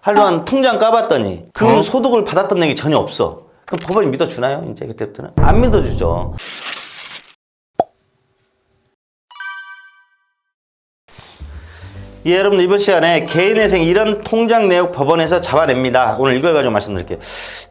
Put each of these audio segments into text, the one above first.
한동안 통장 까봤더니 그 소득을 받았던 내용이 전혀 없어. 그럼 법원이 믿어주나요? 이제 그때부터는 안 믿어주죠. 예, 여러분 이번 시간에 개인회생 이런 통장 내역 법원에서 잡아냅니다. 오늘 이걸 가지고 말씀드릴게요.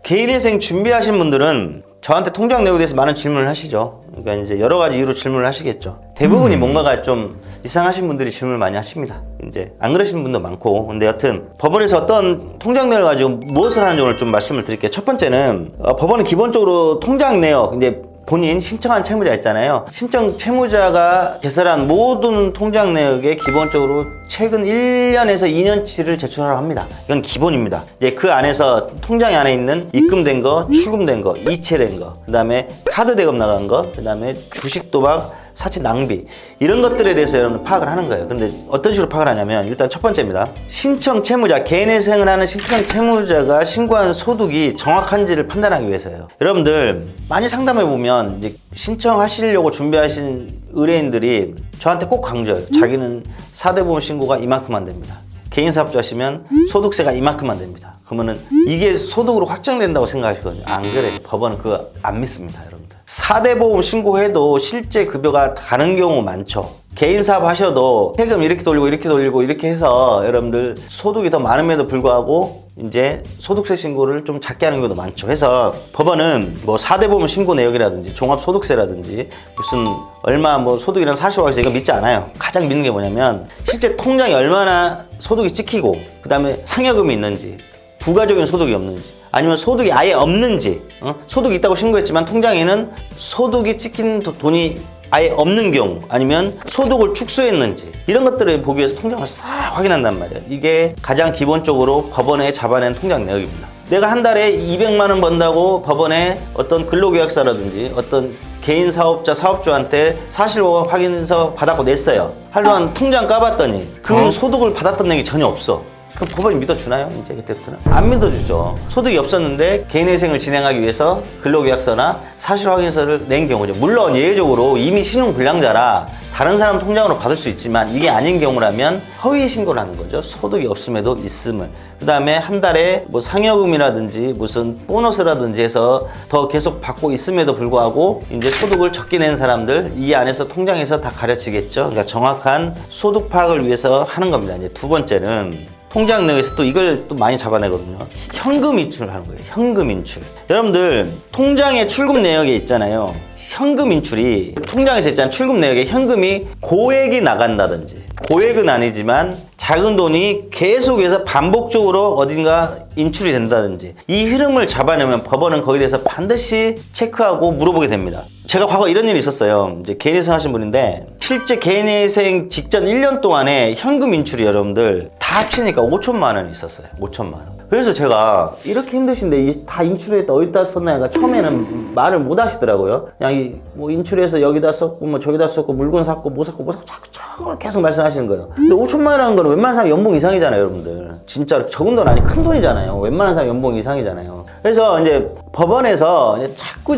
개인회생 준비하신 분들은 저한테 통장 내역에 대해서 많은 질문을 하시죠. 그러니까 이제 여러 가지 이유로 질문을 하시겠죠. 대부분이 뭔가가 좀 이상하신 분들이 질문을 많이 하십니다. 이제 안 그러시는 분도 많고. 근데 여튼 법원에서 어떤 통장 내역을 가지고 무엇을 하는지 오늘 좀 말씀을 드릴게요. 첫 번째는 법원은 기본적으로 통장 내역 이제 본인 신청한 채무자 있잖아요. 신청 채무자가 개설한 모든 통장 내역에 기본적으로 최근 1년에서 2년치를 제출하라고 합니다. 이건 기본입니다. 이제 그 안에서 통장 안에 있는 입금된 거, 출금된 거, 이체된 거, 그 다음에 카드 대금 나간 거, 그 다음에 주식 도박, 사치 낭비 이런 것들에 대해서 여러분 파악을 하는 거예요. 근데 어떤 식으로 파악을 하냐면 일단 첫 번째입니다. 신청 채무자, 개인회생을 하는 신청 채무자가 신고한 소득이 정확한지를 판단하기 위해서예요. 여러분들 많이 상담해 보면 이제 신청하시려고 준비하신 의뢰인들이 저한테 꼭 강조해요. 자기는 4대 보험 신고가 이만큼만 됩니다. 개인 사업자시면 소득세가 이만큼만 됩니다. 그러면은 이게 소득으로 확정된다고 생각하시거든요. 안 그래요. 법원은 그거 안 믿습니다, 여러분들. 4대 보험 신고해도 실제 급여가 다른 경우 많죠. 개인 사업 하셔도 세금 이렇게 돌리고 이렇게 돌리고 이렇게 해서 여러분들 소득이 더 많음에도 불구하고 이제 소득세 신고를 좀 작게 하는 경우도 많죠. 해서 법원은 뭐 4대 보험 신고 내역이라든지 종합소득세라든지 무슨 얼마 뭐 소득이란 사실화 해서 이거 믿지 않아요. 가장 믿는 게 뭐냐면 실제 통장에 얼마나 소득이 찍히고 그 다음에 상여금이 있는지 부가적인 소득이 없는지 아니면 소득이 아예 없는지 소득이 있다고 신고했지만 통장에는 소득이 찍힌 돈이 아예 없는 경우 아니면 소득을 축소했는지 이런 것들을 보기 위해서 통장을 싹 확인한단 말이에요. 이게 가장 기본적으로 법원에 잡아낸 통장 내역입니다. 내가 한 달에 200만 원 번다고 법원에 어떤 근로계약서라든지 어떤 개인 사업자 사업주한테 사실보험 확인서 받았고 냈어요. 한동안 통장 까봤더니 그 소득을 받았던 내용이 전혀 없어. 그럼 법원이 믿어주나요? 이제 그때부터는 안 믿어주죠. 소득이 없었는데 개인회생을 진행하기 위해서 근로계약서나 사실확인서를 낸 경우죠. 물론 예외적으로 이미 신용불량자라 다른 사람 통장으로 받을 수 있지만 이게 아닌 경우라면 허위 신고를 하는 거죠. 소득이 없음에도 있음을. 그 다음에 한 달에 뭐 상여금이라든지 무슨 보너스라든지 해서 더 계속 받고 있음에도 불구하고 이제 소득을 적게 낸 사람들 이 안에서 통장에서 다 가려지겠죠. 그러니까 정확한 소득 파악을 위해서 하는 겁니다. 이제 두 번째는 통장 내역에서 또 이걸 또 많이 잡아내거든요. 현금 인출을 하는 거예요. 현금 인출. 여러분들 통장에 출금 내역에 있잖아요. 현금 인출이 통장에서 있잖아요. 출금 내역에 현금이 고액이 나간다든지 고액은 아니지만 작은 돈이 계속해서 반복적으로 어딘가 인출이 된다든지 이 흐름을 잡아내면 법원은 거기에 대해서 반드시 체크하고 물어보게 됩니다. 제가 과거 이런 일이 있었어요. 이제 개인회생 하신 분인데 실제 개인회생 직전 1년 동안에 현금 인출이 여러분들 다 합치니까 5천만 원이 있었어요. 5천만 원. 그래서 제가 이렇게 힘드신데 다 인출했다 어디다 썼나 해가 처음에는 말을 못 하시더라고요. 그냥 뭐 인출해서 여기다 썼고 뭐 저기다 썼고 물건 샀고 뭐 샀고 자꾸 계속 말씀하시는 거예요. 근데 5천만 원이라는 거는 웬만한 사람 연봉 이상이잖아요, 여러분들. 진짜로 적은 돈 아니 큰 돈이잖아요. 웬만한 사람 연봉 이상이잖아요. 그래서 이제 법원에서 이제 자꾸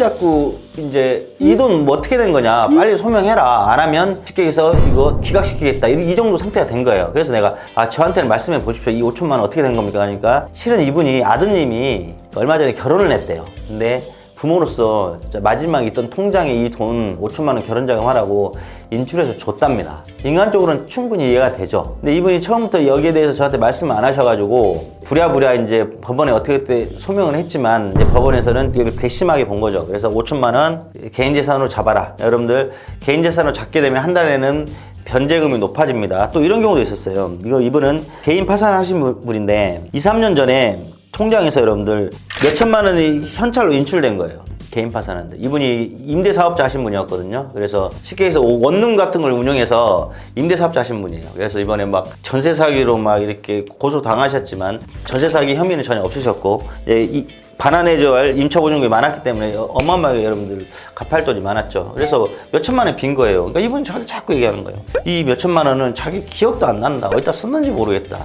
이제 이 돈 뭐 어떻게 된 거냐 빨리 소명해라 안 하면 쉽게 해서 이거 기각시키겠다 이 정도 상태가 된 거예요. 그래서 내가 저한테는 말씀해 보십시오. 이 5천만 원 어떻게 된 겁니까 하니까 실은 이분이 아드님이 얼마 전에 결혼을 했대요. 근데 부모로서 마지막 있던 통장에 이 돈 5천만 원 결혼자금 하라고 인출해서 줬답니다. 인간적으로는 충분히 이해가 되죠. 근데 이분이 처음부터 여기에 대해서 저한테 말씀을 안 하셔가지고 부랴부랴 이제 법원에 어떻게 소명을 했지만 이제 법원에서는 이걸 괘씸하게 본 거죠. 그래서 5천만 원 개인재산으로 잡아라. 여러분들 개인재산으로 잡게 되면 한 달에는 변제금이 높아집니다. 또 이런 경우도 있었어요. 이분은 개인 파산하신 분인데 2, 3년 전에 통장에서 여러분들 몇천만 원이 현찰로 인출된 거예요. 개인 파산하는데 이분이 임대사업자 하신 분이었거든요. 그래서 쉽게 해서 원룸 같은 걸 운영해서 임대사업자 하신 분이에요. 그래서 이번에 막 전세 사기로 막 이렇게 고소 당하셨지만 전세 사기 혐의는 전혀 없으셨고 이 반환해줘야 할 임차보증금이 많았기 때문에 어마어마하게 여러분들 갚을 돈이 많았죠. 그래서 몇천만 원이 빈 거예요. 그러니까 이분이 저한테 자꾸 얘기하는 거예요. 이 몇천만 원은 자기 기억도 안 난다. 어디다 썼는지 모르겠다.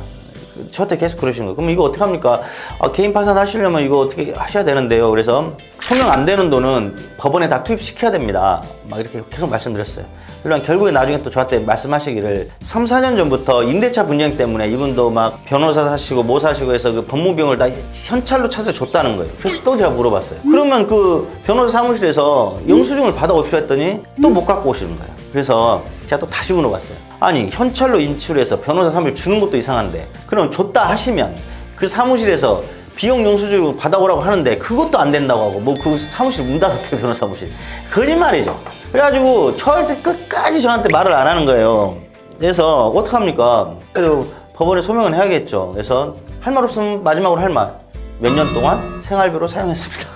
저한테 계속 그러시는 거예요. 그럼 이거 어떻게 합니까? 개인 파산 하시려면 이거 어떻게 하셔야 되는데요. 그래서 소명 안 되는 돈은 법원에 다 투입시켜야 됩니다. 막 이렇게 계속 말씀드렸어요. 그러면 결국에 나중에 또 저한테 말씀하시기를 3, 4년 전부터 임대차 분쟁 때문에 이분도 막 변호사 사시고 뭐 사시고 해서 그 법무비용을 다 현찰로 찾아줬다는 거예요. 그래서 또 제가 물어봤어요. 그러면 그 변호사 사무실에서 영수증을 받아오십시오 했더니 또 못 갖고 오시는 거예요. 그래서 제가 또 다시 물어봤어요. 아니 현찰로 인출해서 변호사 사무실 주는 것도 이상한데 그럼 줬다 하시면 그 사무실에서 비용 영수증을 받아오라고 하는데 그것도 안 된다고 하고 뭐 그 사무실 문 닫았대요. 변호사 사무실. 거짓말이죠. 그래가지고 절대 끝까지 저한테 말을 안 하는 거예요. 그래서 어떡합니까? 그래도 법원에 소명은 해야겠죠. 그래서 할 말 없으면 마지막으로 할 말. 몇 년 동안 생활비로 사용했습니다.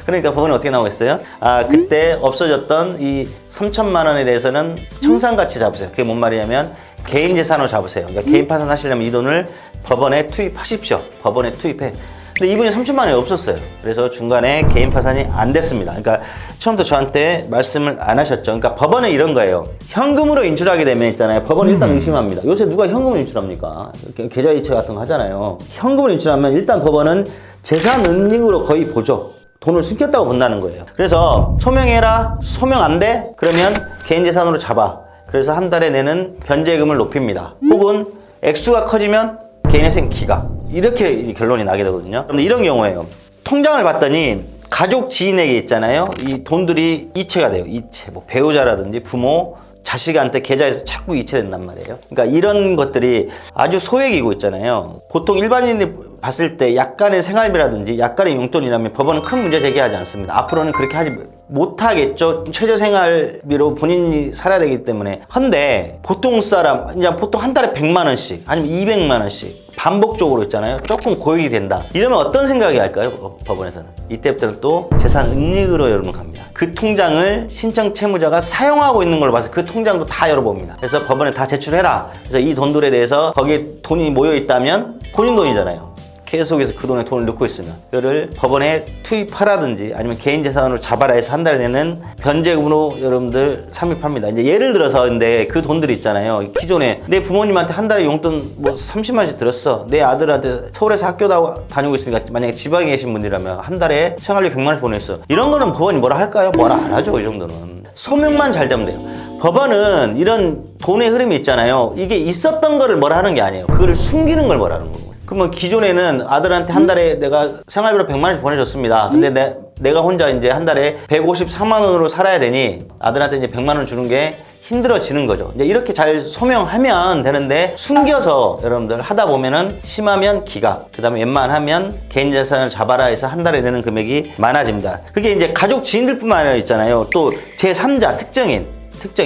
그러니까 법원에 어떻게 나오겠어요? 아, 그때 없어졌던 이 3천만 원에 대해서는 청산가치 잡으세요. 그게 뭔 말이냐면 개인 재산으로 잡으세요. 그러니까 개인 파산하시려면 이 돈을 법원에 투입하십시오. 법원에 투입해. 근데 이분이 3천만 원이 없었어요. 그래서 중간에 개인 파산이 안 됐습니다. 그러니까 처음부터 저한테 말씀을 안 하셨죠. 그러니까 법원은 이런 거예요. 현금으로 인출하게 되면 있잖아요. 법원은 일단 의심합니다. 요새 누가 현금을 인출합니까? 계좌이체 같은 거 하잖아요. 현금을 인출하면 일단 법원은 재산 은닉으로 거의 보죠. 돈을 숨겼다고 본다는 거예요. 그래서 소명해라, 소명 안 돼? 그러면 개인 재산으로 잡아. 그래서 한 달에 내는 변제금을 높입니다. 혹은 액수가 커지면 개인회생 기각. 이렇게 결론이 나게 되거든요. 그런데 이런 경우에요. 통장을 봤더니 가족 지인에게 있잖아요. 이 돈들이 이체가 돼요. 이체. 뭐 배우자라든지 부모, 자식한테 계좌에서 자꾸 이체된단 말이에요. 그러니까 이런 것들이 아주 소액이고 있잖아요. 보통 일반인이 봤을 때 약간의 생활비라든지 약간의 용돈이라면 법원은 큰 문제 제기하지 않습니다. 앞으로는 그렇게 하지 못하겠죠. 최저생활비로 본인이 살아야 되기 때문에. 근데 보통 사람, 이제 보통 한 달에 100만 원씩 아니면 200만 원씩 반복적으로 있잖아요. 조금 고액이 된다. 이러면 어떤 생각이 할까요? 법원에서는. 이때부터는 또 재산 은닉으로 여러분 갑니다. 그 통장을 신청 채무자가 사용하고 있는 걸로 봐서 그 통장도 다 열어봅니다. 그래서 법원에 다 제출해라. 그래서 이 돈들에 대해서 거기에 돈이 모여 있다면 본인 돈이잖아요. 계속해서 그 돈에 돈을 넣고 있으면 그거를 법원에 투입하라든지 아니면 개인 재산으로 잡아라 해서 한 달에 내는 변제금으로 여러분들 삽입합니다. 이제 예를 들어서 근데 그 돈들이 있잖아요. 기존에 내 부모님한테 한 달에 용돈 뭐 30만 원씩 들었어. 내 아들한테 서울에서 학교 다니고 있으니까 만약에 지방에 계신 분이라면 한 달에 생활비 100만 원씩 보냈어. 이런 거는 법원이 뭐라 할까요? 뭐라 안 하죠. 이 정도는. 소명만 잘 되면 돼요. 법원은 이런 돈의 흐름이 있잖아요. 이게 있었던 거를 뭐라 하는 게 아니에요. 그거를 숨기는 걸 뭐라 하는 거고. 그러면 기존에는 아들한테 한 달에 내가 생활비로 100만 원씩 보내줬습니다. 근데 내가 혼자 이제 한 달에 154만 원으로 살아야 되니 아들한테 이제 100만 원 주는 게 힘들어지는 거죠. 이제 이렇게 잘 소명하면 되는데 숨겨서 여러분들 하다 보면은 심하면 기각, 그 다음에 웬만하면 개인 재산을 잡아라 해서 한 달에 내는 금액이 많아집니다. 그게 이제 가족 지인들뿐만 아니라 있잖아요. 또 제3자 특정인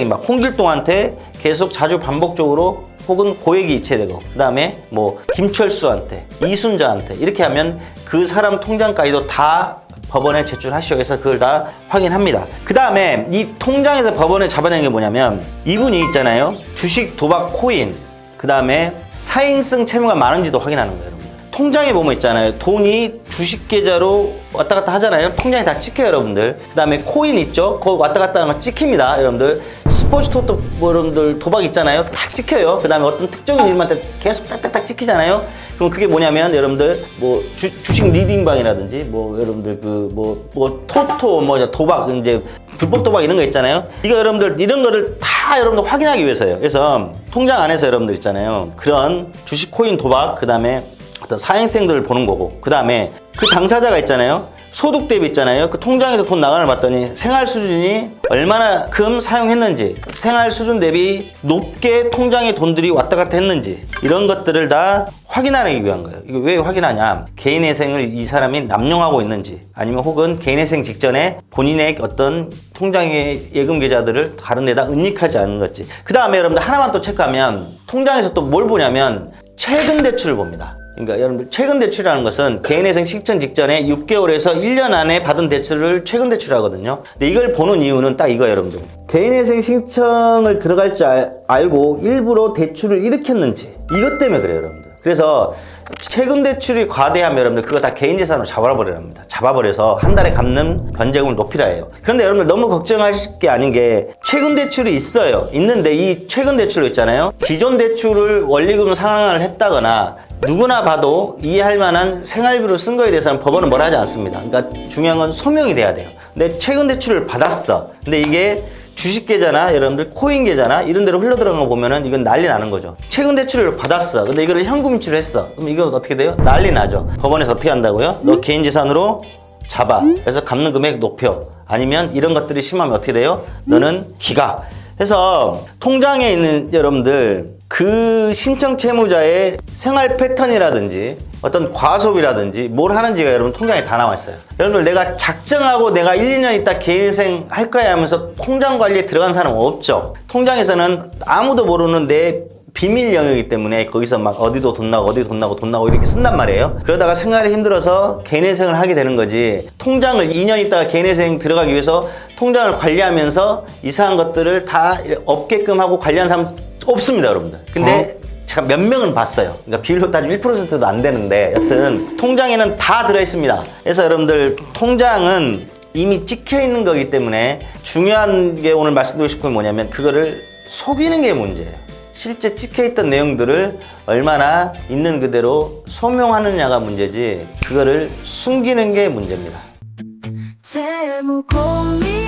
막 홍길동한테 계속 자주 반복적으로 혹은 고액이 이체되고 그 다음에 뭐 김철수한테 이순자한테 이렇게 하면 그 사람 통장까지도 다 법원에 제출하시오 해서 그걸 다 확인합니다. 그 다음에 이 통장에서 법원에 잡아내는 게 뭐냐면 이분이 있잖아요. 주식, 도박, 코인 그 다음에 사행성 채무가 많은지도 확인하는 거예요. 여러분. 통장에 보면 있잖아요. 돈이 주식 계좌로 왔다 갔다 하잖아요. 통장에 다 찍혀요, 여러분들. 그 다음에 코인 있죠? 거기 왔다 갔다 하는 거 찍힙니다, 여러분들. 스포츠 토토 뭐 여러분들 도박 있잖아요. 다 찍혀요. 그 다음에 어떤 특정인 이름한테 계속 딱딱딱 찍히잖아요. 그럼 그게 뭐냐면 여러분들 뭐 주식 리딩방이라든지 뭐 여러분들 그 뭐 토토 뭐 도박 이제 불법 도박 이런 거 있잖아요. 이거 여러분들 이런 거를 다 여러분들 확인하기 위해서예요. 그래서 통장 안에서 여러분들 있잖아요. 그런 주식, 코인, 도박 그 다음에 어떤 사행성들을 보는 거고 그 다음에 그 당사자가 있잖아요. 소득 대비 있잖아요. 그 통장에서 돈 나가는 걸 봤더니 생활 수준이 얼마나큼 사용했는지 생활 수준 대비 높게 통장에 돈들이 왔다 갔다 했는지 이런 것들을 다 확인하기 위한 거예요. 이거 왜 확인하냐? 개인회생을 이 사람이 남용하고 있는지 아니면 혹은 개인회생 직전에 본인의 어떤 통장의 예금 계좌들을 다른 데다 은닉하지 않은 건지 그 다음에 여러분들 하나만 또 체크하면 통장에서 또 뭘 보냐면 최근 대출을 봅니다. 그러니까 여러분들 최근 대출이라는 것은 개인회생 실천 직전에 6개월에서 1년 안에 받은 대출을 최근 대출하거든요. 근데 이걸 보는 이유는 딱 이거예요, 여러분들. 개인회생 신청을 들어갈 줄 알고 일부러 대출을 일으켰는지 이것 때문에 그래요, 여러분들. 그래서 최근 대출이 과대하면 여러분들 그거 다 개인 재산으로 잡아버려야 합니다. 잡아버려서 한 달에 갚는 변제금을 높이라 해요. 그런데 여러분들 너무 걱정하실 게 아닌 게 최근 대출이 있어요. 있는데 이 최근 대출 있잖아요. 기존 대출을 원리금 상환을 했다거나 누구나 봐도 이해할 만한 생활비로 쓴 거에 대해서는 법원은 뭐라 하지 않습니다. 그러니까 중요한 건 소명이 돼야 돼요. 근데 최근 대출을 받았어. 근데 이게 주식 계좌나 여러분들 코인 계좌나 이런 데로 흘러들어간 거 보면은 이건 난리 나는 거죠. 최근 대출을 받았어. 근데 이거를 현금 인출했어. 그럼 이거 어떻게 돼요? 난리 나죠. 법원에서 어떻게 한다고요? 너 개인 재산으로 잡아. 그래서 갚는 금액 높여. 아니면 이런 것들이 심하면 어떻게 돼요? 너는 기각. 해서 통장에 있는 여러분들 그 신청 채무자의 생활 패턴이라든지 어떤 과소비라든지 뭘 하는지가 여러분 통장에 다 나와 있어요. 여러분들 내가 작정하고 내가 1, 2년 있다 개인생 할 거야 하면서 통장 관리에 들어간 사람은 없죠. 통장에서는 아무도 모르는 내 비밀 영역이기 때문에 거기서 막 어디도 돈 나고 어디도 돈 나고 돈 나고 이렇게 쓴단 말이에요. 그러다가 생활이 힘들어서 개인회생을 하게 되는 거지, 통장을 2년 있다가 개인회생 들어가기 위해서 통장을 관리하면서 이상한 것들을 다 없게끔 하고 관리하는 사람 없습니다, 여러분들. 근데 제가 몇 명은 봤어요. 그러니까 비율로 따지면 1%도 안 되는데 여튼 통장에는 다 들어있습니다. 그래서 여러분들 통장은 이미 찍혀 있는 거기 때문에 중요한 게 오늘 말씀드리고 싶은 건 뭐냐면 그거를 속이는 게 문제예요. 실제 찍혀있던 내용들을 얼마나 있는 그대로 소명하느냐가 문제지 그거를 숨기는 게 문제입니다. 재무 고민